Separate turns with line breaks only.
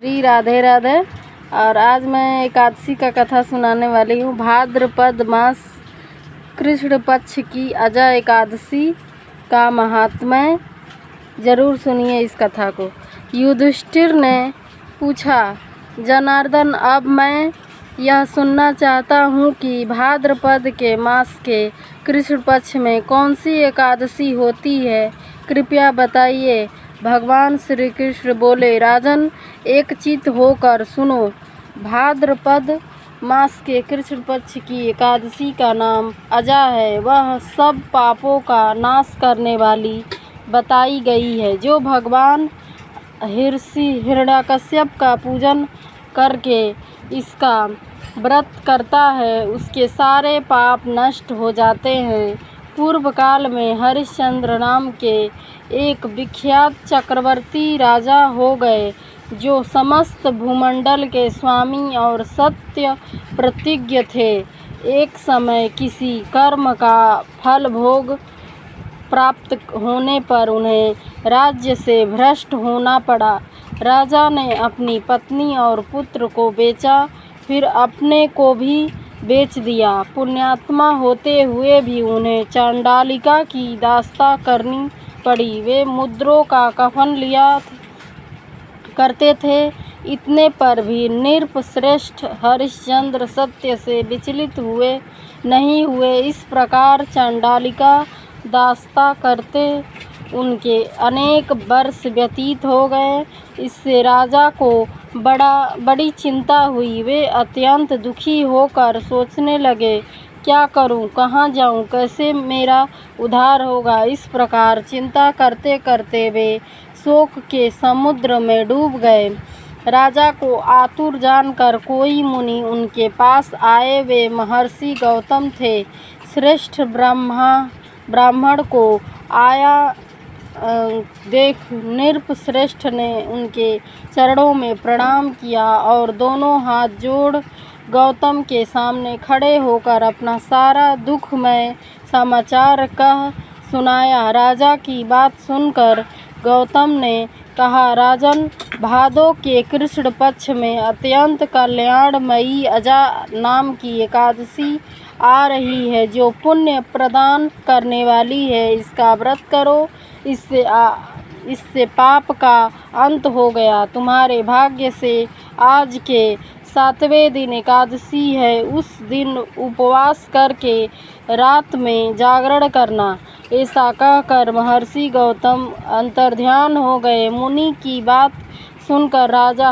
श्री राधे राधे। और आज मैं एकादशी का कथा सुनाने वाली हूँ। भाद्रपद मास कृष्ण पक्ष की अजय एकादशी का महात्म्य। जरूर सुनिए इस कथा को। युधिष्ठिर ने पूछा, जनार्दन, अब मैं यह सुनना चाहता हूँ कि भाद्रपद के मास के कृष्ण पक्ष में कौन सी एकादशी होती है, कृपया बताइए। भगवान श्री कृष्ण बोले, राजन, एक चित्त होकर सुनो। भाद्रपद मास के कृष्ण पक्ष की एकादशी का नाम अजा है। वह सब पापों का नाश करने वाली बताई गई है। जो भगवान हिरण्यकश्यप का पूजन करके इसका व्रत करता है, उसके सारे पाप नष्ट हो जाते हैं। पूर्व काल में हरिश्चंद्र नाम के एक विख्यात चक्रवर्ती राजा हो गए, जो समस्त भूमंडल के स्वामी और सत्य प्रतिज्ञ थे। एक समय किसी कर्म का फल भोग प्राप्त होने पर उन्हें राज्य से भ्रष्ट होना पड़ा। राजा ने अपनी पत्नी और पुत्र को बेचा, फिर अपने को भी बेच दिया। पुण्यात्मा होते हुए भी उन्हें चांडालिका की दास्ता करनी पड़ी। वे मुद्रों का कफन लिया करते थे। इतने पर भी नृपश्रेष्ठ हरिश्चंद्र सत्य से विचलित नहीं हुए। इस प्रकार चांडालिका दास्ता करते उनके अनेक वर्ष व्यतीत हो गए। इससे राजा को बड़ी चिंता हुई। वे अत्यंत दुखी होकर सोचने लगे, क्या करूं, कहाँ जाऊं, कैसे मेरा उद्धार होगा। इस प्रकार चिंता करते करते वे शोक के समुद्र में डूब गए। राजा को आतुर जानकर कोई मुनि उनके पास आए। वे महर्षि गौतम थे। श्रेष्ठ ब्राह्मण को आया देख नृपश्रेष्ठ ने उनके चरणों में प्रणाम किया और दोनों हाथ जोड़ गौतम के सामने खड़े होकर अपना सारा दुखमय समाचार कह सुनाया। राजा की बात सुनकर गौतम ने कहा, राजन, भादो के कृष्ण पक्ष में अत्यंत कल्याणमयी अजा नाम की एकादशी आ रही है, जो पुण्य प्रदान करने वाली है। इसका व्रत करो, इससे पाप का अंत हो गया। तुम्हारे भाग्य से आज के 7वें दिन एकादशी है। उस दिन उपवास करके रात में जागरण करना। ऐसा कहकर महर्षि गौतम अंतर्ध्यान हो गए। मुनि की बात सुनकर राजा